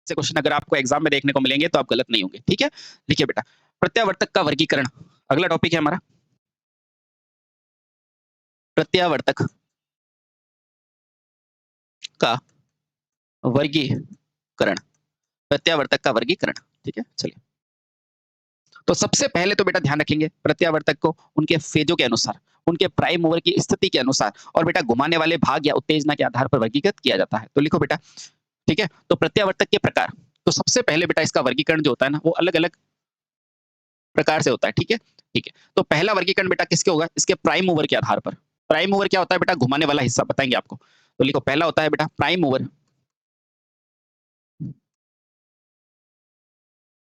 से क्वेश्चन अगर आपको एग्जाम में देखने को मिलेंगे तो आप गलत नहीं होंगे, ठीक है। देखिए बेटा, प्रत्यावर्तक का वर्गीकरण अगला टॉपिक है हमारा। प्रत्यावर्तक का वर्गीकरण, प्रत्यावर्तक का वर्गीकरण, ठीक है। चलिए, तो सबसे पहले तो बेटा ध्यान रखेंगे प्रत्यावर्तक को उनके फेजों के अनुसार, उनके प्राइम मूवर की स्थिति के अनुसार और बेटा घुमाने वाले भाग या उत्तेजना के आधार पर वर्गीकृत किया जाता है। तो लिखो बेटा, ठीक है। तो प्रत्यावर्तक के प्रकार, तो सबसे पहले बेटा इसका वर्गीकरण जो होता है ना वो अलग अलग प्रकार से होता है, ठीक है। ठीक है, तो पहला वर्गीकरण बेटा किसके होगा, इसके प्राइम मूवर के आधार पर। प्राइम मूवर क्या होता है बेटा, घुमाने वाला हिस्सा बताएंगे आपको। तो लिखो, पहला होता है बेटा प्राइम मूवर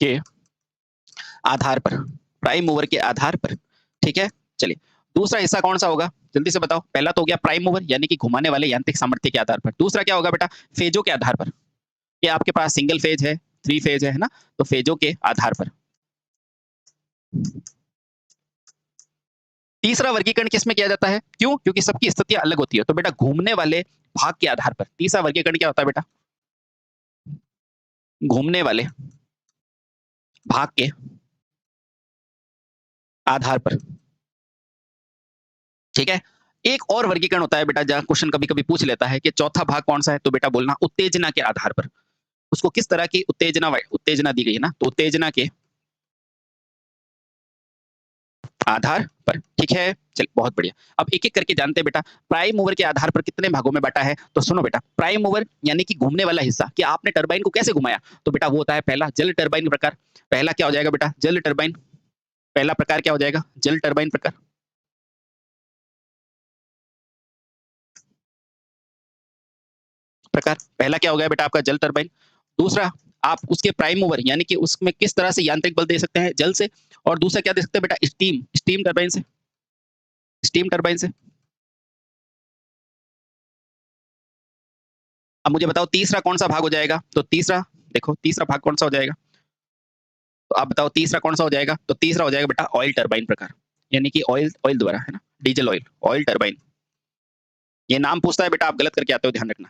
के आधार पर, प्राइम मूवर के आधार पर, ठीक है। चलिए, दूसरा हिस्सा कौन सा होगा, जल्दी से बताओ। पहला तो हो गया प्राइम मूवर यानी कि घुमाने वाले यांत्रिक सामर्थ्य के आधार पर। दूसरा क्या होगा बेटा, फेजों के आधार पर, कि आपके पास सिंगल फेज है, थ्री फेज है ना, तो फेजों के आधार पर। तीसरा वर्गीकरण किसमें किया जाता है, क्यों, क्योंकि सबकी स्थितियां अलग होती है। तो बेटा घूमने वाले भाग के आधार पर तीसरा वर्गीकरण क्या होता है बेटा, घूमने वाले भाग के आधार पर, ठीक है। एक और वर्गीकरण होता है बेटा, जहां क्वेश्चन कभी कभी पूछ लेता है कि चौथा भाग कौन सा है, तो बेटा बोलना उत्तेजना के आधार पर। उसको किस तरह की उत्तेजना उत्तेजना दी गई है ना, तो उत्तेजना के आधार पर, ठीक है। चलिए, बहुत बढ़िया। अब एक एक करके जानते हैं बेटा, प्राइम मूवर के आधार पर कितने भागों में बांटा है। तो सुनो बेटा, प्राइम मूवर यानी कि घूमने वाला हिस्सा, कि आपने टरबाइन को कैसे घुमाया, तो बेटा वो होता है पहला जल टरबाइन प्रकार। पहला क्या हो जाएगा बेटा, जल टरबाइन। पहला प्रकार क्या हो जाएगा, जल टरबाइन प्रकार। प्रकार पहला क्या हो गया बेटा आपका, जल टरबाइन। दूसरा, आप उसके प्राइम मूवर यानी कि उसमें किस तरह से यांत्रिक बल दे सकते हैं, जल से। और दूसरा क्या दे सकते हैं बेटा, स्टीम, स्टीम टरबाइन से, स्टीम टरबाइन से। अब मुझे बताओ तीसरा कौन सा भाग हो जाएगा, तो तीसरा, देखो तीसरा भाग कौन सा हो जाएगा, तो आप बताओ तीसरा कौन सा हो जाएगा, तो तीसरा हो जाएगा बेटा ऑयल टरबाइन प्रकार, यानी कि ऑयल, ऑयल द्वारा, है ना, डीजल ऑयल, ऑयल टरबाइन। ये नाम पूछता है बेटा, आप गलत करके आते हो, ध्यान रखना,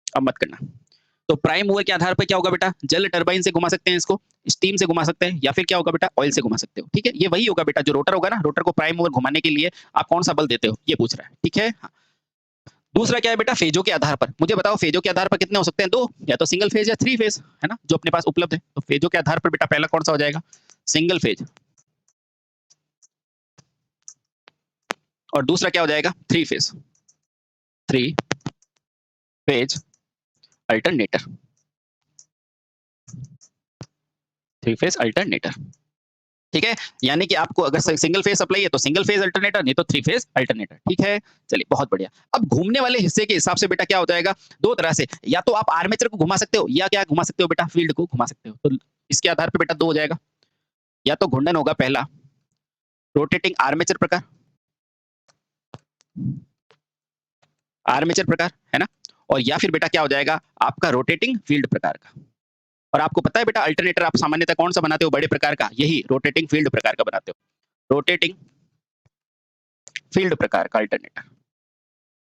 अब मत करना। तो प्राइम मूवर के आधार पर क्या होगा बेटा, जल टरबाइन से घुमा सकते हैं इसको, स्टीम से घुमा सकते हैं, या फिर क्या होगा बेटा, ऑयल से घुमा सकते हो, ठीक है। ये वही होगा बेटा, जो रोटर होगा ना, रोटर को प्राइम मूवर घुमाने के लिए आप कौन सा बल देते हो, ये पूछ रहा है, ठीक है। हाँ। दूसरा क्या है बेटा, फेजों के आधार पर। मुझे बताओ फेजों के आधार पर कितने हो सकते हैं, दो, या तो सिंगल फेज या थ्री फेज, है ना, जो अपने पास उपलब्ध है। तो फेजों के आधार पर बेटा पहला कौन सा हो जाएगा, सिंगल फेज। और दूसरा क्या हो जाएगा, three phase, three phase alternator, three phase alternator, ठीक है। यानी कि आपको अगर सिंगल फेज सप्लाई है तो सिंगल फेज अल्टरनेटर, नहीं तो थ्री फेज अल्टरनेटर, ठीक है। चलिए, बहुत बढ़िया। अब घूमने वाले हिस्से के हिसाब से बेटा क्या हो जाएगा, दो तरह से, या तो आप आर्मेचर को घुमा सकते हो, या क्या घुमा सकते हो बेटा, फील्ड को घुमा सकते हो। तो इसके आधार पर बेटा दो हो जाएगा, या तो घूर्णन होगा पहला, रोटेटिंग आर्मेचर प्रकार, आर्मेचर प्रकार, है ना, और या फिर बेटा क्या हो जाएगा आपका रोटेटिंग फील्ड प्रकार का। और आपको पता है बेटा अल्टरनेटर आप सामान्यतः कौन सा बनाते हो, बड़े प्रकार का, यही रोटेटिंग फील्ड प्रकार का बनाते हो, रोटेटिंग फील्ड प्रकार का अल्टरनेटर,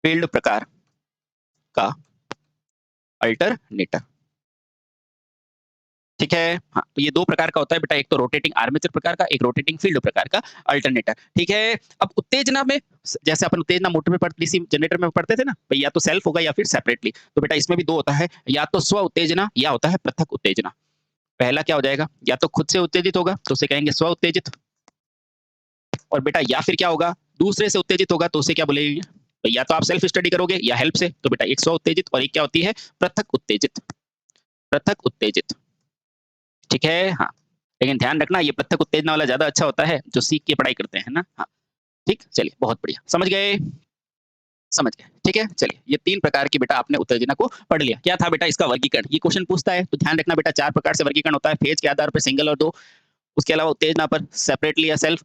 फील्ड प्रकार का अल्टरनेटर, ठीक है। हाँ, तो ये दो प्रकार का होता है बेटा, एक तो रोटेटिंग आर्मेचर प्रकार का, एक रोटेटिंग फील्ड प्रकार का अल्टरनेटर, ठीक है। अब उत्तेजना में, जैसे अपन उत्तेजना मोटर में पढ़ते, डीसी जनरेटर में पढ़ते थे ना, या तो सेल्फ होगा या फिर सेपरेटली, तो बेटा इसमें भी दो होता है, या तो स्व उत्तेजना या होता है पृथक उत्तेजना। पहला क्या हो जाएगा, या तो खुद से उत्तेजित होगा तो उसे कहेंगे स्व उत्तेजित, और बेटा या फिर क्या होगा, दूसरे से उत्तेजित होगा तो उसे क्या बोलेंगे, तो या तो आप सेल्फ स्टडी करोगे या हेल्प से, तो बेटा एक स्व उत्तेजित और एक क्या होती है, पृथक उत्तेजित, पृथक उत्तेजित, ठीक है। हाँ, लेकिन ध्यान रखना ये पृथक उत्तेजना वाला ज्यादा अच्छा होता है, जो सीख के पढ़ाई करते हैं ना। हाँ, ठीक, चलिए, बहुत बढ़िया, समझ गए, समझ गए, ठीक है। चलिए, ये तीन प्रकार की बेटा आपने उत्तेजना को पढ़ लिया। क्या था बेटा इसका वर्गीकरण, ये क्वेश्चन पूछता है, तो ध्यान रखना बेटा चार प्रकार से वर्गीकरण होता है, फेज के आधार पर सिंगल और दो, उसके अलावा उत्तेजना पर सेपरेटली या सेल्फ।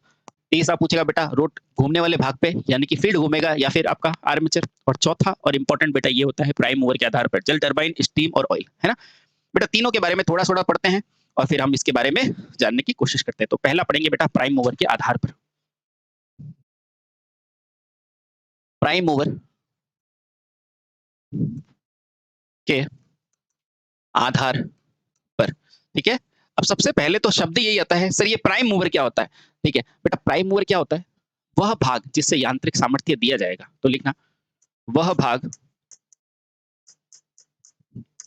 तीसरा पूछेगा बेटा रोट, घूमने वाले भाग पे, यानी कि फील्ड घूमेगा या फिर आपका आर्मेचर। और चौथा और इंपॉर्टेंट बेटा ये होता है प्राइम मूवर के आधार पर, जल टरबाइन, स्टीम और ऑयल, है ना। बेटा तीनों के बारे में थोड़ा थोड़ा पढ़ते हैं और फिर हम इसके बारे में जानने की कोशिश करते हैं। तो पहला पढ़ेंगे बेटा प्राइम मूवर के आधार पर। प्राइम मूवर के आधार पर, ठीक है। अब सबसे पहले तो शब्द यही आता है, सर ये प्राइम मूवर क्या होता है? ठीक है बेटा, प्राइम मूवर क्या होता है? वह भाग जिससे यांत्रिक सामर्थ्य दिया जाएगा। तो लिखना वह भाग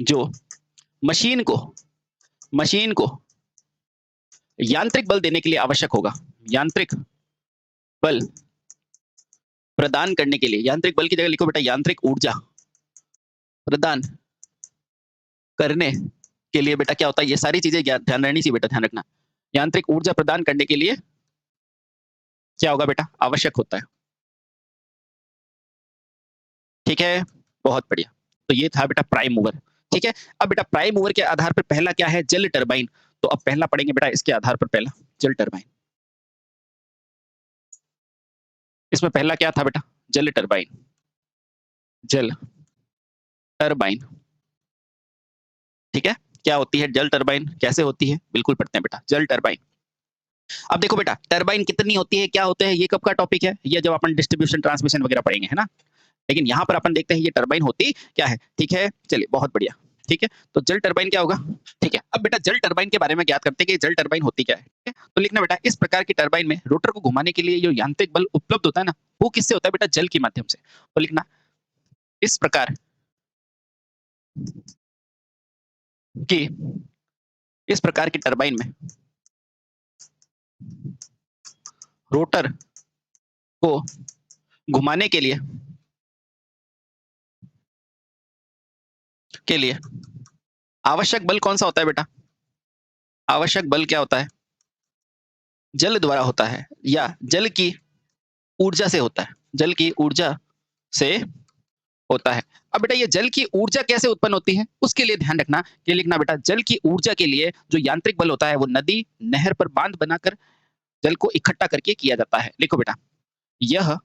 जो मशीन को यांत्रिक बल देने के लिए आवश्यक होगा। यांत्रिक बल प्रदान करने के लिए, यांत्रिक बल की जगह लिखो बेटा यांत्रिक ऊर्जा प्रदान करने के लिए बेटा क्या होता है, ये सारी चीजें ध्यान रहनी चाहिए बेटा, ध्यान रखना। यांत्रिक ऊर्जा प्रदान करने के लिए क्या होगा बेटा, आवश्यक होता है। ठीक है, बहुत बढ़िया। तो ये था बेटा प्राइम मूवर। ठीक है, अब बेटा प्राइम मूवर के आधार पर पहला क्या है, जल टरबाइन। तो अब पहला पढ़ेंगे बेटा इसके आधार पर, पहला जल टरबाइन। इसमें पहला क्या था बेटा, जल टरबाइन। जल टरबाइन, ठीक है। क्या होती है जल टरबाइन, कैसे होती है, बिल्कुल पढ़ते हैं बेटा जल टरबाइन। अब देखो बेटा टरबाइन कितनी होती है, क्या होते हैं, ये कब का टॉपिक है, ये जब अपन डिस्ट्रीब्यूशन ट्रांसमिशन वगैरह पढ़ेंगे, है ना। लेकिन यहाँ पर अपन देखते हैं ये टरबाइन होती क्या है। ठीक है, चलिए बहुत बढ़िया। ठीक है, तो जल टरबाइन क्या होगा। ठीक है, अब बेटा जल टरबाइन के बारे में ज्ञात करते हैं कि जल टरबाइन होती क्या है। ठीक है, तो लिखना बेटा इस प्रकार की टरबाइन में रोटर को घुमाने के लिए जो यांत्रिक बल उपलब्ध होता है ना, वो किससे होता है बेटा, जल के माध्यम से। तो लिखना इस प्रकार की टरबाइन में रोटर को घुमाने के लिए आवश्यक बल कौन सा होता है बेटा, आवश्यक बल क्या होता है, जल द्वारा होता है या जल की ऊर्जा से होता है, जल की ऊर्जा से होता है। अब बेटा ये जल की ऊर्जा कैसे उत्पन्न होती है, उसके लिए ध्यान रखना, ये लिखना बेटा जल की ऊर्जा के लिए जो यांत्रिक बल होता है वो नदी नहर पर बांध बनाकर जल को इकट्ठा करके किया जाता है। लिखो बेटा यह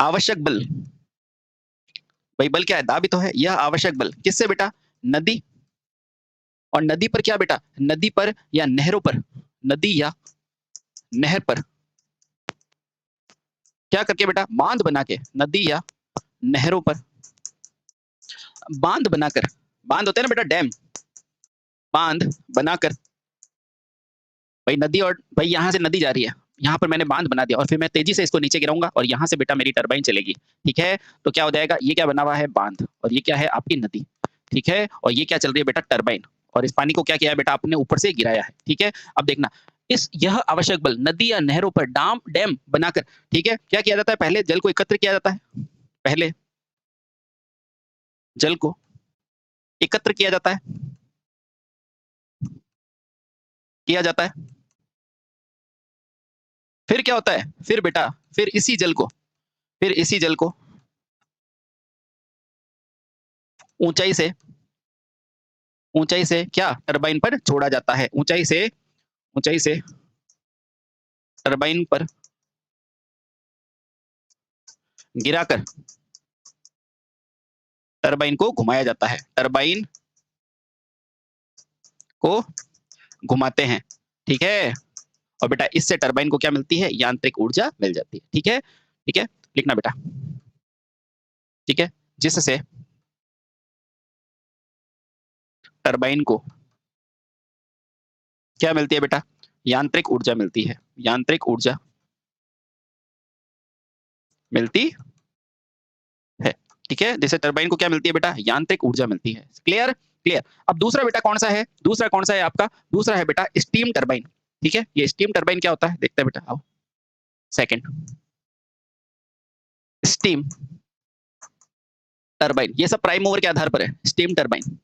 आवश्यक बल, भाई बल क्या है, दाब ही तो है, यह आवश्यक बल किससे बेटा, नदी, और नदी पर क्या बेटा, नदी पर या नहरों पर, नदी या नहर पर क्या करके बेटा, बांध बना के, नदी या नहरों पर बांध बनाकर, बांध होते हैं ना बेटा डैम, बांध बनाकर, भाई नदी, और भाई यहाँ से नदी जा रही है, यहाँ पर मैंने बांध बना दिया और फिर मैं तेजी से इसको नीचे गिराऊंगा और यहाँ से बेटा मेरी टरबाइन चलेगी। ठीक है, तो क्या हो जाएगा, ये क्या बना हुआ है, बांध, और ये क्या है आपकी नदी। ठीक है, और ये क्या चल रही है बेटा, टरबाइन, और इस पानी को क्या किया है बेटा, आपने ऊपर से गिराया है। ठीक है, अब देखना इस यह आवश्यक बल नदी या नहरों पर डैम बनाकर, ठीक है, क्या किया जाता है, पहले जल को एकत्र किया जाता है, पहले जल को एकत्र किया जाता है, फिर क्या होता है, फिर बेटा फिर इसी जल को ऊंचाई से क्या टरबाइन पर छोड़ा जाता है, ऊंचाई से टरबाइन पर गिराकर टरबाइन को घुमाया जाता है, टरबाइन को घुमाते हैं। ठीक है, और बेटा इससे टरबाइन को क्या मिलती है, यांत्रिक ऊर्जा मिल जाती है। ठीक है, ठीक है, लिखना बेटा, ठीक है, जिससे टरबाइन को क्या मिलती है बेटा, यांत्रिक ऊर्जा मिलती है, यांत्रिक ऊर्जा मिलती है। ठीक है, जैसे टरबाइन को क्या मिलती है बेटा, यांत्रिक ऊर्जा मिलती है। Clear, clear. अब दूसरा बेटा कौन सा है, दूसरा कौन सा है आपका, दूसरा है बेटा स्टीम टरबाइन। ठीक है, ये स्टीम टरबाइन क्या होता है, देखते हैं बेटा, आओ सेकंड, स्टीम टरबाइन, ये सब प्राइम मूवर के आधार पर है। स्टीम टरबाइन,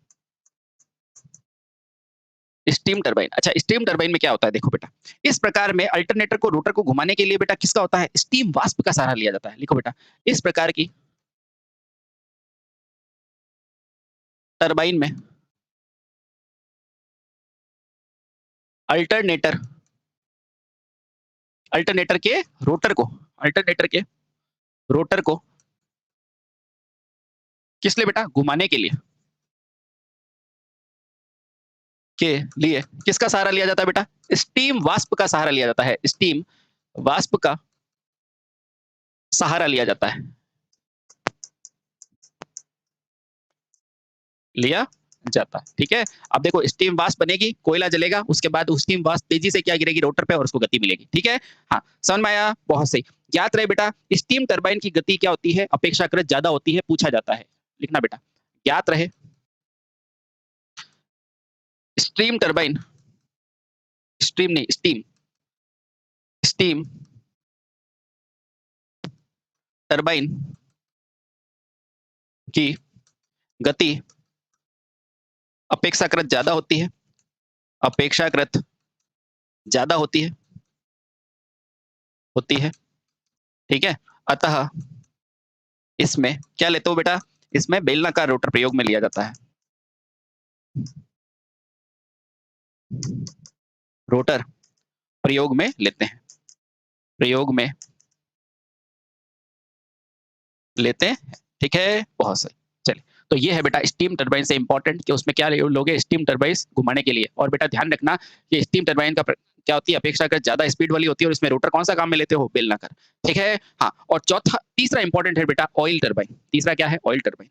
स्टीम टरबाइन, अच्छा स्टीम टरबाइन में क्या होता है, देखो बेटा इस प्रकार में अल्टरनेटर को रोटर को घुमाने के लिए बेटा किसका होता है, स्टीम वाष्प का सहारा लिया जाता है। लिखो बेटा इस प्रकार की टरबाइन में अल्टरनेटर अल्टरनेटर के रोटर को अल्टरनेटर के रोटर को किस लिए बेटा, घुमाने के लिए किसका सहारा लिया जाता है बेटा, स्टीम वाष्प का सहारा लिया जाता है, स्टीम वाष्प का सहारा लिया जाता है, लिया जाता है, ठीक है। अब देखो स्टीम वाष्प बनेगी, कोयला जलेगा, उसके बाद उस स्टीम वाष्प तेजी से क्या गिरेगी रोटर पे और उसको गति मिलेगी, ठीक है। हाँ, समझ में आया? बहुत सही। ज्ञात रहे बेटा स्टीम टरबाइन की गति क्या होती है? अपेक्षाकृत ज्यादा होती है, पूछा जाता है। लिखना बेटा, ज्ञात रहे स्टीम टरबाइन, स्ट्रीम नहीं स्टीम, स्टीम टरबाइन की गति अपेक्षाकृत ज्यादा होती है, अपेक्षाकृत ज्यादा होती है, ठीक है। अतः इसमें क्या लेते हो बेटा? इसमें बेलनाकार रोटर प्रयोग में लिया जाता है। रोटर प्रयोग में लेते हैं, प्रयोग में लेते हैं, ठीक है। बहुत सही। चलिए, तो ये है बेटा स्टीम टरबाइन से इंपॉर्टेंट कि उसमें क्या लोगे स्टीम टरबाइन घुमाने के लिए। और बेटा ध्यान रखना कि स्टीम टरबाइन का क्या होती है? अपेक्षाकृत ज्यादा स्पीड वाली होती है और इसमें रोटर कौन सा काम में लेते हो? बेलनाकार, ठीक है। हाँ, और चौथा तीसरा इंपॉर्टेंट है बेटा ऑयल टरबाइन। तीसरा क्या है? Oil turbine.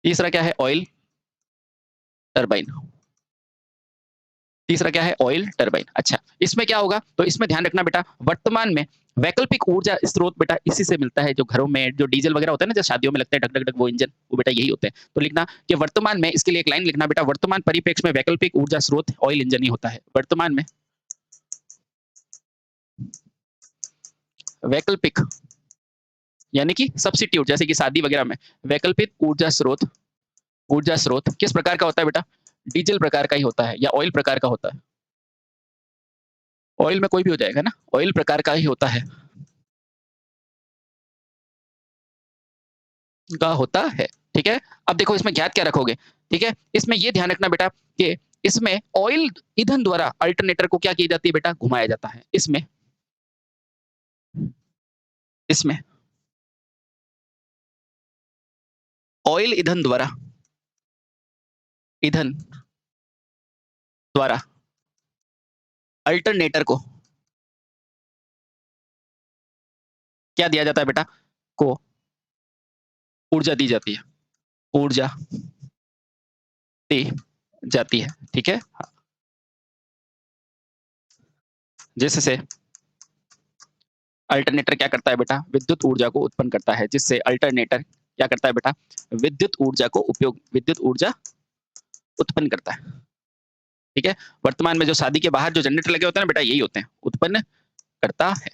तीसरा क्या है? Oil turbine. तीसरा क्या है? Oil turbine. अच्छा, इसमें क्या होगा? तो इसमें ध्यान रखना बेटा वर्तमान में वैकल्पिक ऊर्जा स्रोत बेटा इसी से मिलता है, जो घरों में जो डीजल वगैरह होता है ना, जो शादियों में लगते हैं ढक ढक ढक वो इंजन, वो बेटा यही होते हैं। तो लिखना कि वर्तमान में, इसके लिए एक लाइन लिखना बेटा, वर्तमान परिप्रेक्ष्य में वैकल्पिक ऊर्जा स्रोत ऑयल इंजन ही होता है। वर्तमान में वैकल्पिक यानी कि सब्स्टिट्यूट, जैसे कि शादी वगैरह में वैकल्पिक ऊर्जा स्रोत किस प्रकार का होता है बेटा? डीजल प्रकार का ही होता है या ऑयल प्रकार का होता है? ऑयल में कोई भी हो जाएगा ना, ऑयल प्रकार का ही होता है, का होता है, ठीक है। अब देखो इसमें ज्ञात क्या रखोगे, ठीक है। इसमें ये ध्यान रखना बेटा कि इसमें ऑयल ईंधन द्वारा अल्टरनेटर को क्या की जाती है बेटा? घुमाया जाता है। इसमें इसमें ऑयल ईंधन द्वारा अल्टरनेटर को क्या दिया जाता है बेटा? को ऊर्जा दी जाती है, ऊर्जा दी जाती है, ठीक है। हाँ। जिससे अल्टरनेटर क्या करता है बेटा? विद्युत ऊर्जा को उत्पन्न करता है, जिससे अल्टरनेटर क्या करता है बेटा? विद्युत ऊर्जा उत्पन्न करता है, ठीक है। वर्तमान में जो शादी के बाहर जो जनरेटर लगे होते हैं ना बेटा, यही होते हैं, उत्पन्न करता है,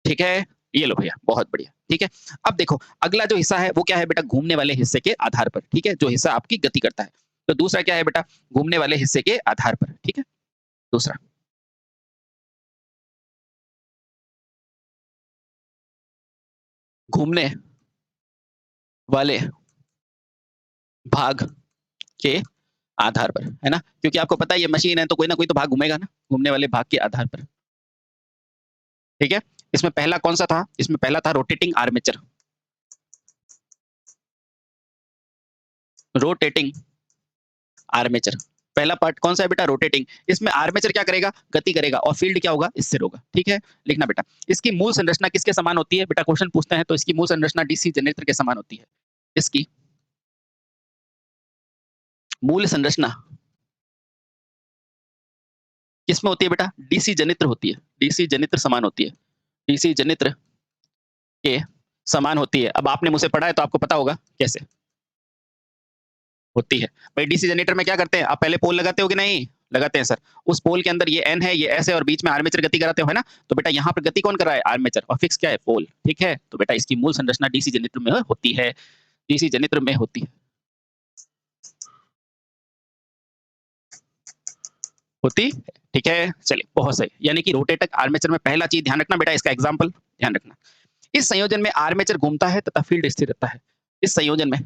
ठीक है। ये लो भैया, बहुत बढ़िया, ठीक है। अब देखो अगला जो हिस्सा है वो क्या है बेटा? घूमने वाले हिस्से के आधार पर, ठीक है, जो हिस्सा आपकी गति करता है। तो दूसरा क्या है बेटा? घूमने वाले हिस्से के आधार पर, ठीक है। दूसरा घूमने वाले भाग के आधार पर, है ना, क्योंकि आपको पता है ये मशीन है तो कोई ना कोई तो भाग घूमेगा ना, घूमने वाले भाग के आधार पर, ठीक है। इसमें पहला कौन सा था? इसमें पहला था रोटेटिंग आर्मेचर, रोटेटिंग आर्मेचर। पहला पार्ट कौन सा है बेटा? रोटेटिंग। इसमें आर्मेचर क्या करेगा? गति करेगा और फील्ड क्या होगा? स्थिर होगा, ठीक है। लिखना बेटा, इसकी मूल संरचना किसके समान होती है बेटा? क्वेश्चन पूछते हैं तो इसकी मूल संरचना डीसी जनरेटर के समान होती है। इसकी मूल संरचना किसमें होती है बेटा? डीसी जनित्र होती है, डीसी जनित्र समान होती है, डीसी जनित्र के समान होती है। अब आपने मुझसे पढ़ा है तो आपको पता होगा कैसे होती है। भाई डीसी जनरेटर में क्या करते हैं? आप पहले पोल लगाते हो कि नहीं? लगाते हैं सर। उस पोल के अंदर ये एन है, ये एस है और बीच में आर्मेचर गति कराते हो, है ना। तो बेटा यहाँ पर गति कौन कर रहा है? आर्मेचर, और फिक्स क्या है? पोल, ठीक है। तो बेटा इसकी मूल संरचना डीसी जनरेटर में होती है, डीसी जनरेटर में होती है, होती, ठीक है। चलिए बहुत सही। यानी कि रोटेटर आर्मेचर में पहला चीज ध्यान रखना बेटा, इसका एग्जाम्पल ध्यान रखना। इस संयोजन में आर्मेचर घूमता है तथा फील्ड स्थिर रहता है। इस संयोजन में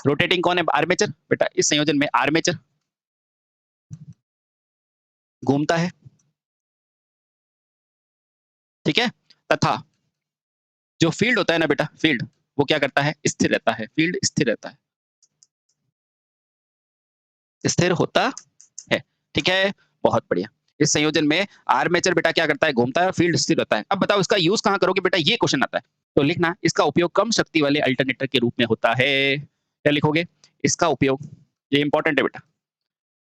रोटेटिंग कौन है? आर्मेचर। बेटा इस संयोजन में आर्मेचर घूमता है, ठीक है, तथा जो फील्ड होता है ना बेटा, फील्ड वो क्या करता है? स्थिर रहता है, फील्ड स्थिर रहता है, स्थिर होता है, ठीक है। बहुत बढ़िया। इस संयोजन में आर्मेचर बेटा क्या करता है, घूमता है, फील्ड स्थिर रहता है। अब बताओ इसका यूज कहाँ करोगे बेटा, ये क्वेश्चन आता है। तो लिखना इसका उपयोग कम शक्ति वाले अल्टरनेटर के रूप में होता है। क्या लिखोगे, इसका उपयोग, ये इंपॉर्टेंट है बेटा,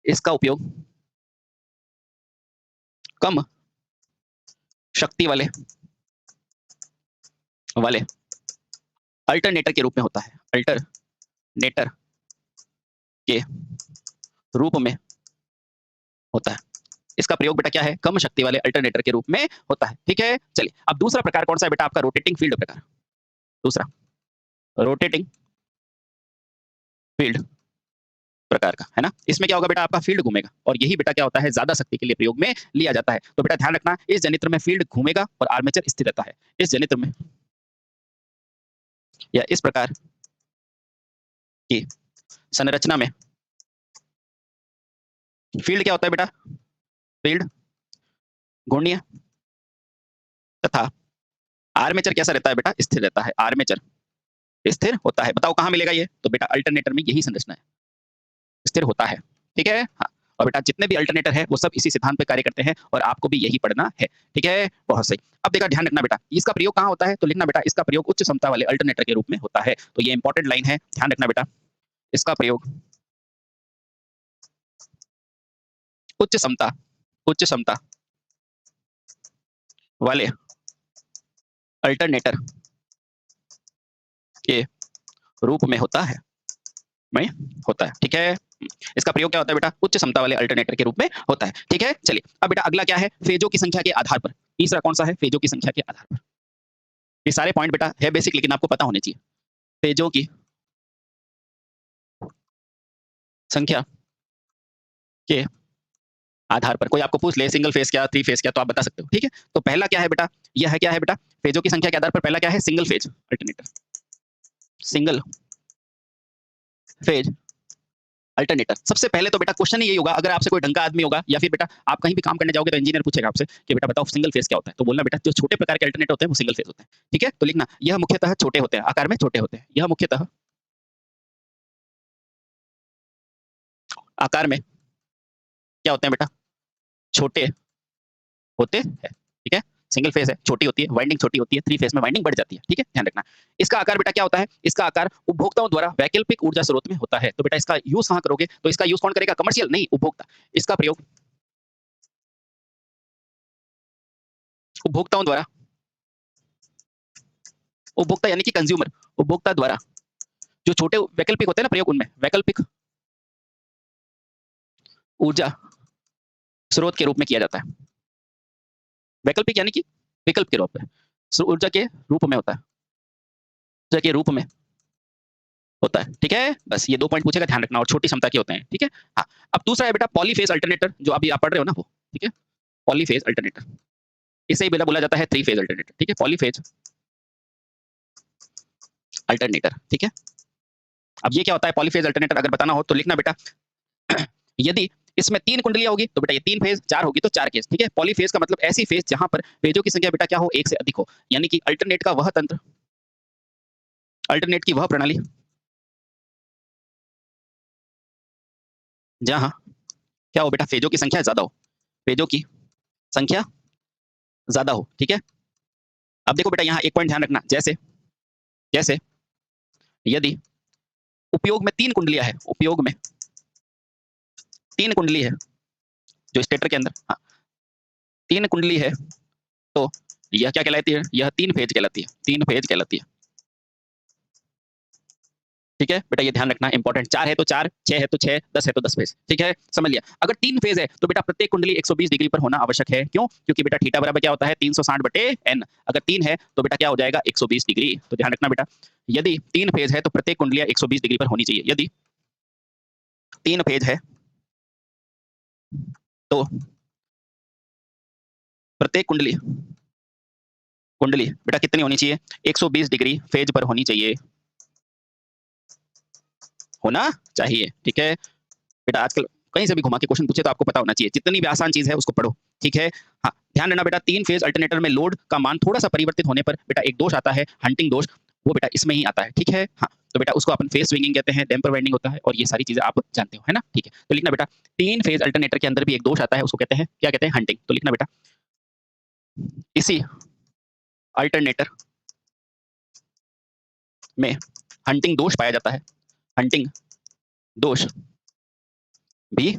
इसका उपयोग कम शक्ति वाले अल्टरनेटर के रूप में होता है, अल्टरनेटर के रूप में होता है। इसका प्रयोग बेटा क्या है, कम शक्ति वाले अल्टरनेटर के रूप में होता है। ठीक है, चलिए अब दूसरा प्रकार कौन सा है बेटा, आपका रोटेटिंग फील्ड प्रकार। दूसरा रोटेटिंग फील्ड प्रकार का है ना, इसमें क्या होगा बेटा, आपका फील्ड घूमेगा और यही बेटा क्या होता है, ज्यादा शक्ति के लिए प्रयोग में लिया जाता है। तो बेटा ध्यान रखना, इस जनित्र में फील्ड घूमेगा और आर्मेचर स्थिर रहता है। इस जनित्र में या इस प्रकार की संरचना में फील्ड क्या होता है बेटा, फील्ड घूर्णीय तथा आर्मेचर कैसा रहता है बेटा, स्थिर रहता है। आर्मेचर स्थिर होता है। बताओ कहां मिलेगा ये, तो बेटा अल्टरनेटर में यही संरचना है, स्थिर होता है। ठीक है, हाँ। और बेटा जितने भी अल्टरनेटर है वो सब इसी सिद्धांत पे कार्य करते हैं और आपको भी यही पढ़ना है। ठीक है, बहुत सही। अब देखा, ध्यान रखना बेटा, इसका प्रयोग कहाँ होता है, तो लिखना बेटा इसका प्रयोग उच्च क्षमता वाले अल्टरनेटर के रूप में होता है। तो ये इंपॉर्टेंट लाइन है, ध्यान रखना बेटा, इसका प्रयोग उच्च क्षमता वाले अल्टरनेटर के रूप में होता है, ठीक है। इसका प्रयोग क्या होता है बेटा, उच्च क्षमता वाले अल्टरनेटर के रूप में होता है। ठीक है, चलिए अब बेटा अगला क्या है, फेजों की संख्या के आधार पर। तीसरा कौन सा है, फेजों की संख्या के आधार पर। ये सारे पॉइंट बेटा है बेसिक, लेकिन आपको पता होने चाहिए। फेजों की संख्या के आधार पर कोई आपको पूछ ले सिंगल फेज क्या, थ्री फेज क्या, तो आप बता सकते हो। ठीक है, तो पहला क्या है बेटा, यह है क्या है बेटा, फेजों की संख्या के आधार पर पहला क्या है, single phase alternator. Single phase alternator. सबसे पहले तो बेटा क्वेश्चन ही यही होगा, अगर आपसे कोई ढंग का आदमी होगा या फिर बेटा आप कहीं भी काम करने जाओगे तो इंजीनियर पूछेगा आपसे कि बेटा बताओ सिंगल फेज क्या होता है, तो बोलना बेटा जो छोटे प्रकार के अल्टरनेटर होते हैं वो सिंगल फेज होते हैं। ठीक है, तो लिखना यह मुख्यतः छोटे होते हैं, आकार में छोटे होते हैं। यह मुख्यतः आकार में क्या होते हैं बेटा, छोटे होते हैं। ठीक है, सिंगल फेज है, छोटी होती है, वाइंडिंग छोटी होती है, थ्री फेज में वाइंडिंग बढ़ जाती है। ठीक है, ध्यान रखना। इसका आकार बेटा क्या होता है, इसका आकार उपभोक्ताओं द्वारा वैकल्पिक ऊर्जा स्रोत में होता है। तो बेटा इसका यूज कहां करोगे, तो इसका यूज कौन करेगा, कमर्शियल नहीं, उपभोक्ता। इसका प्रयोग उपभोक्ताओं द्वारा, उपभोक्ता यानी कि कंज्यूमर, उपभोक्ता द्वारा जो छोटे वैकल्पिक होते हैं ना प्रयोग, उनमें वैकल्पिक ऊर्जा स्रोत के रूप में किया जाता है। वैकल्पिक यानी कि विकल्प के रूप में, ऊर्जा के रूप में होता है, ऊर्जा के रूप में होता है। ठीक है, बस ये 2 पॉइंट पूछेगा, ध्यान रखना, और छोटी क्षमता के होते हैं। ठीक है, हाँ। अब दूसरा है बेटा पॉलीफेज अल्टरनेटर, जो अभी आप पढ़ रहे हो ना वो। ठीक है, पॉलीफेज अल्टरनेटर, इसे ही बेटा बोला जाता है थ्री फेज अल्टरनेटर। ठीक है, पॉलीफेज अल्टरनेटर। ठीक है, अब ये क्या होता है पॉलीफेज अल्टरनेटर, अगर बताना हो तो लिखना बेटा यदि इसमें 3 कुंडलियां होगी तो बेटा ये 3 फेज, 4 होगी तो 4 केस। ठीक है, पॉलीफेज का मतलब ऐसी फेज जहां पर फेजों की संख्या बेटा क्या हो, 1 से अधिक हो, यानी कि अल्टरनेट का वह तंत्र, अल्टरनेट की वह प्रणाली जहां क्या हो बेटा, फेजों की संख्या ज्यादा हो, फेजों की संख्या ज्यादा हो। ठीक है, अब देखो बेटा यहाँ एक पॉइंट ध्यान रखना, जैसे जैसे यदि उपयोग में 3 कुंडलियां है, उपयोग में 3 कुंडली है जो स्टेटर के अंदर, हाँ 3 कुंडली है, तो यह क्या कहलाती है, यह 3 फेज कहलाती है, 3 फेज कहलाती है। ठीक है बेटा, ये ध्यान रखना इंपॉर्टेंट। 4 है तो 4, 6 है तो 6, 10 है तो 10 फेज। ठीक है, समझ लिया। अगर 3 फेज है तो बेटा प्रत्येक कुंडली 120 डिग्री पर होना आवश्यक है। क्यों, क्योंकि बेटा थीटा बराबर क्या होता है, 360/n। अगर 3 है तो बेटा क्या हो जाएगा, 120 डिग्री। तो ध्यान रखना बेटा, यदि 3 फेज है तो प्रत्येक कुंडलियां 120 डिग्री पर होनी चाहिए। यदि 3 फेज है तो प्रत्येक कुंडली कुंडली बेटा कितनी होनी चाहिए, 120 डिग्री फेज पर होनी चाहिए, होना चाहिए। ठीक है बेटा, आजकल कहीं से भी घुमा के क्वेश्चन पूछे तो आपको पता होना चाहिए, जितनी भी आसान चीज है उसको पढ़ो। ठीक है, हाँ ध्यान देना बेटा, 3 फेज अल्टरनेटर में लोड का मान थोड़ा सा परिवर्तित होने पर बेटा एक दोष आता है, हंटिंग दोष। वो बेटा इसमें ही आता है, ठीक है। हाँ, तो बेटा उसको अपन फेज स्विंगिंग कहते हैं, डैम्पर वाइंडिंग होता है और ये सारी चीजें आप जानते हो, है ना, ठीक है। तो लिखना बेटा 3 फेज अल्टरनेटर के अंदर भी एक दोष आता है, उसको कहते हैं, क्या कहते हैं, हंटिंग। तो लिखना बेटा इसी अल्टरनेटर में हंटिंग दोष पाया जाता है, हंटिंग दोष भी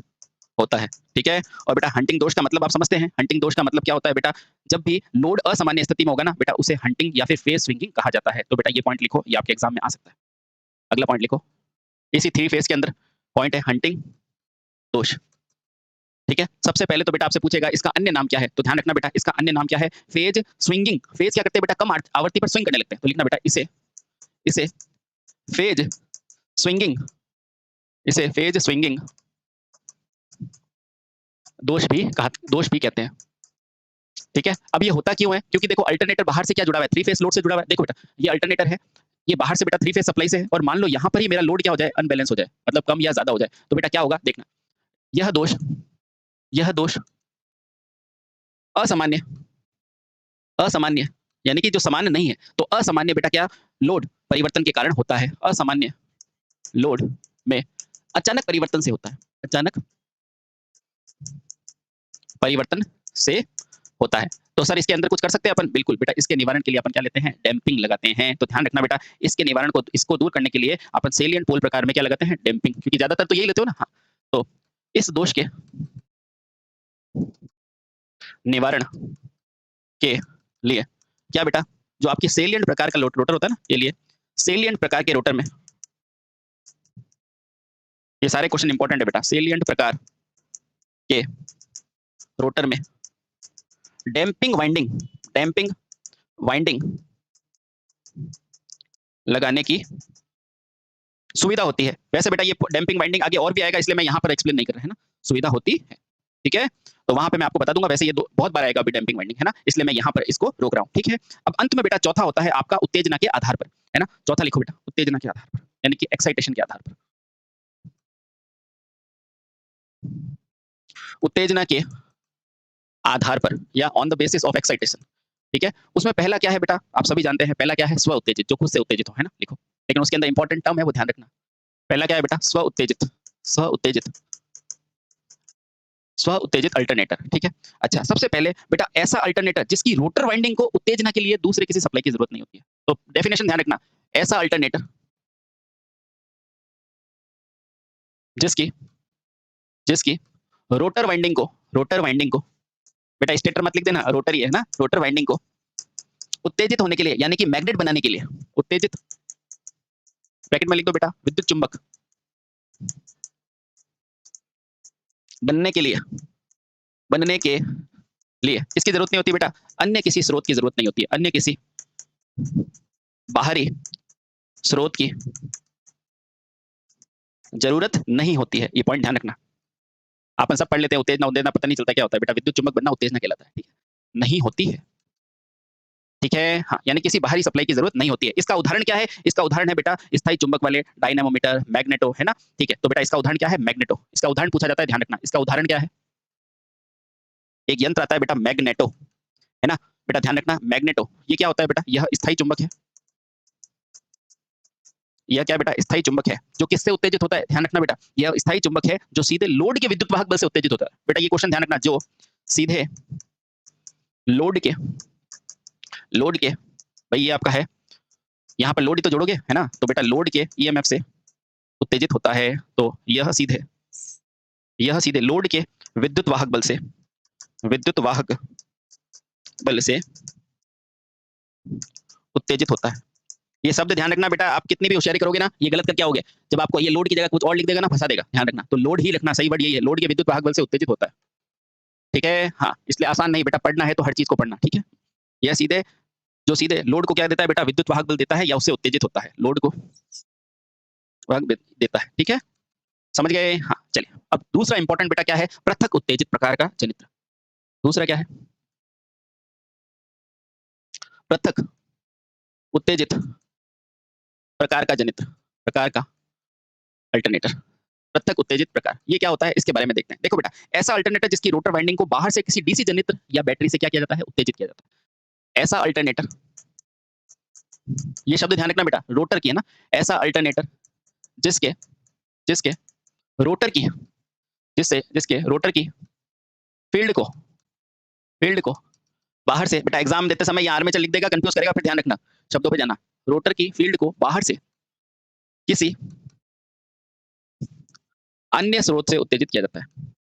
होता है, ठीक है। और बेटा हंटिंग दोष का मतलब आप समझते हैं, हंटिंग दोष का मतलब क्या होता है बेटा, जब भी लोड असामान्य स्थिति में होगा ना बेटा, उसे हंटिंग या फिर फेज स्विंगिंग कहा जाता है। तो बेटा ये पॉइंट लिखो, ये आपके एग्जाम में आ सकता है। अगला पॉइंट लिखो, इसी 3 फेज के अंदर पॉइंट है हंटिंग दोष, ठीक है। सबसे पहले तो बेटा आपसे पूछेगा इसका अन्य नाम क्या है, तो ध्यान रखना बेटा इसका अन्य नाम क्या है, फेज स्विंगिंग। फेज क्या करते हैं बेटा, कम आवृत्ति पर स्विंग करने लगते हैं। तो लिखना बेटा इसे फेज स्विंगिंग, इसे फेज स्विंगिंग दोष भी कहते हैं, ठीक है। अब ये होता क्यों है, क्योंकि देखो अल्टरनेटर बाहर से क्या जुड़ा हुआ है, 3 फेज लोड से जुड़ा हुआ है। देखो बेटा ये अल्टरनेटर है, ये बाहर से बेटा 3 फेज सप्लाई से है, और मान लो यहाँ पर ही मेरा लोड क्या हो जाए, अनबैलेंस हो जाए, मतलब कम या ज्यादा हो जाए, तो बेटा क्या होगा देखना, यह दोष असामान्य असामान्य यानी कि जो सामान्य नहीं है, तो असामान्य बेटा क्या, लोड परिवर्तन के कारण होता है, असामान्य लोड में अचानक परिवर्तन से होता है, अचानक परिवर्तन से होता है। तो सर इसके अंदर कुछ कर सकते हैं अपन, बिल्कुल बेटा इसके निवारण के लिए अपन क्या लेते हैं, डैम्पिंग लगाते हैं। तो ध्यान रखना बेटा इसके निवारण को, इसको दूर करने के लिए अपन सेलिएंट पोल प्रकार में क्या लगाते हैं, डैम्पिंग, क्योंकि ज्यादातर तो यही लेते हो ना। हाँ, तो इस दोष के निवारण के लिए क्या बेटा, जो आपकी सेलिएंट प्रकार का रोटर होता है ना, ये लिए सेलिएंट प्रकार के रोटर में, ये सारे क्वेश्चन इंपॉर्टेंट है बेटा, सेलिएंट प्रकार के रोटर में डैम्पिंग वाइंडिंग लगाने की सुविधा होती है। वैसे बेटा ये डैम्पिंग वाइंडिंग आगे और भी आएगा, इसलिए मैं यहाँ पर एक्सप्लेन नहीं कर रहा है ना, सुविधा होती है, ठीक है। तो वहां पे मैं आपको बता दूंगा, वैसे ये बहुत बार आएगा अभी डैम्पिंग वाइंडिंग, है ना, इसलिए मैं यहाँ पर इसको रोक रहा हूँ, ठीक है। अब अंत में बेटा चौथा होता है आपका उत्तेजना के आधार पर, है ना, चौथा लिखो बेटा उत्तेजना के आधार पर, यानी कि एक्साइटेशन के आधार पर, उत्तेजना के आधार पर या on the basis of excitation, ठीक है। उसमें पहला क्या है बेटा, आप सभी जानते हैं, पहला क्या है, स्व उत्तेजित, जो खुद से उत्तेजित हो, है ना, लिखो। लेकिन उसके अंदर इंपॉर्टेंट टर्म है, वो ध्यान रखना। पहला क्या है बेटा, स्व उत्तेजित अल्टरनेटर, ठीक है। अच्छा, सबसे पहले बेटा ऐसा अल्टरनेटर जिसकी रोटर वाइंडिंग को उत्तेजना के लिए दूसरे किसी सप्लाई की जरूरत नहीं होती है। तो डेफिनेशन ध्यान रखना, ऐसा अल्टरनेटर जिसकी रोटर वाइंडिंग को बेटा स्टेटर मत लिख देना, रोटर ही है ना, रोटर वाइंडिंग को उत्तेजित होने के लिए, यानी कि मैग्नेट बनाने के लिए, उत्तेजित ब्रैकेट में लिख दो बेटा, विद्युत चुंबक बनने के लिए इसकी जरूरत नहीं होती बेटा, अन्य किसी स्रोत की जरूरत नहीं होती है, अन्य किसी बाहरी स्रोत की जरूरत नहीं होती है। ये पॉइंट ध्यान रखना, अपन सब पढ़ लेते हैं उत्तेजना पता नहीं चलता क्या होता है बेटा, विद्युत चुंबक बनना उत्तेजना कहलाता है, ठीक है, नहीं होती है, ठीक है। हाँ, यानी किसी बाहरी सप्लाई की जरूरत नहीं होती है। इसका उदाहरण क्या है, इसका उदाहरण है बेटा स्थायी चुंबक वाले डायनामोमीटर, मैग्नेटो, है ना, ठीक है। तो बेटा इसका उदाहरण क्या है, मैग्नेटो, इसका उदाहरण पूछा जाता है, ध्यान रखना इसका उदाहरण क्या है, एक यंत्र आता है बेटा मैग्नेटो, है ना बेटा, ध्यान रखना मैग्नेटो, ये क्या होता है बेटा, यह स्थायी चुंबक है, यह क्या बेटा, स्थायी चुंबक है, जो किससे उत्तेजित होता है, ध्यान रखना बेटा, यह स्थायी चुंबक है जो सीधे लोड के विद्युत वाहक बल से उत्तेजित होता है। बेटा ये क्वेश्चन ध्यान रखना, जो सीधे लोड के भाई ये आपका है, यहाँ पर लोड ही तो जोड़ोगे, है ना, तो बेटा लोड के ईएमएफ से उत्तेजित होता है। तो यह सीधे लोड के विद्युत वाहक बल से उत्तेजित होता है। ये शब्द ध्यान रखना बेटा, आप कितनी भी होशियारी करोगे ना, ये गलत करके आओगे, जब आपको ये लोड की जगह कुछ और लिख देगा ना, फंसा देगा, ध्यान रखना। तो लोड ही लिखना, सही वर्ड यही है, लोड के विद्युत वाहक बल से उत्तेजित होता है, ठीक है। हाँ, इसलिए आसान नहीं बेटा, पढ़ना है तो हर चीज को पढ़ना, ठीक है। यह सीधे लोड को क्या देता है बेटा, विद्युत वाहक बल देता है या उससे उत्तेजित होता है, लोड को वाहक देता है, ठीक है, समझ गए। हाँ चलिए, अब दूसरा इंपॉर्टेंट बेटा क्या है, पृथक उत्तेजित प्रकार का जनित्र। दूसरा क्या है, पृथक उत्तेजित प्रकार का जनित्र, प्रकार का अल्टरनेटर, पृथक उत्तेजित प्रकार, ये क्या होता है इसके बारे में देखते हैं। देखो बेटा, ऐसा अल्टरनेटर जिसकी रोटर वाइंडिंग को बाहर से किसी डीसी जनित्र या बैटरी से क्या किया जाता है, उत्तेजित किया जाता है। ऐसा अल्टरनेटर ये शब्द ध्यान रखना बेटा, रोटर की है ना, ऐसा अल्टरनेटर जिसके जिसके रोटर की जिसके रोटर की फील्ड को बाहर से, बेटा एग्जाम देते समय ये आर्मेचर लिख देगा, कंफ्यूज करेगा, फिर ध्यान रखना शब्दों पे जाना। रोटर की फील्ड को बाहर से किसी अन्य स्रोत से उत्तेजित किया जाता है,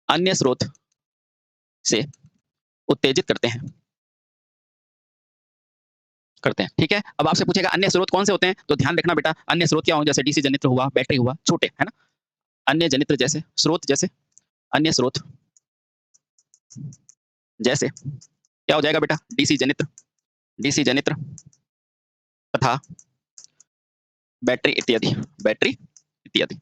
अन्य स्रोत से उत्तेजित करते हैं, ठीक है। अब आपसे पूछेगा अन्य स्रोत कौन से होते हैं, तो ध्यान रखना बेटा, अन्य स्रोत क्या हो, जैसे डीसी जनित्र हुआ, बैटरी हुआ, छोटे है ना, अन्य जनित्र जैसे स्रोत, जैसे अन्य स्रोत जैसे क्या हो जाएगा बेटा, डीसी जनित्र तथा बैटरी इत्यादि,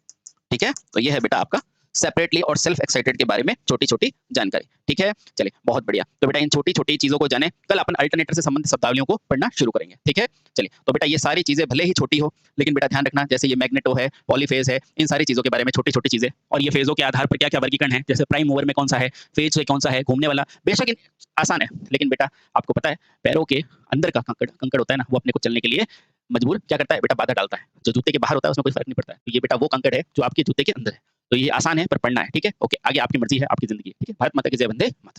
ठीक है। तो ये है बेटा आपका सेपरेटली और सेल्फ एक्साइटेड के बारे में छोटी-छोटी जानकारी, ठीक है। चलिए बहुत बढ़िया, तो बेटा इन छोटी-छोटी चीजों को जाने, कल अपन अल्टरनेटर से संबंधित शब्दावलियों को पढ़ना शुरू करेंगे, ठीक है। चलिए, तो बेटा ये सारी चीजें भले ही छोटी हो, लेकिन बेटा ध्यान रखना, जैसे ये मैग्नेटो है, पॉलीफेज है, इन सारी चीजों के बारे में छोटी-छोटी चीजें, और ये फेजों के आधार पर क्या-क्या वर्गीकरण है, जैसे प्राइम मूवर में कौन सा है, फेज से कौन सा है, घूमने वाला, बेशक आसान है, लेकिन बेटा आपको पता है पैरों के अंदर का कंकड़ होता है ना, वो अपने को चलने के लिए मजबूर क्या करता है बेटा, बाधा डालता है। जो जूते के बाहर होता है उसमें कोई फर्क नहीं पड़ता है, तो ये बेटा वो कंकड़ है जो आपके जूते के अंदर है। तो ये आसान है पर पढ़ना है, ठीक है। ओके, आगे आपकी मर्जी है, आपकी जिंदगी है, ठीक है। भारत माता की जय, वंदे मातरम।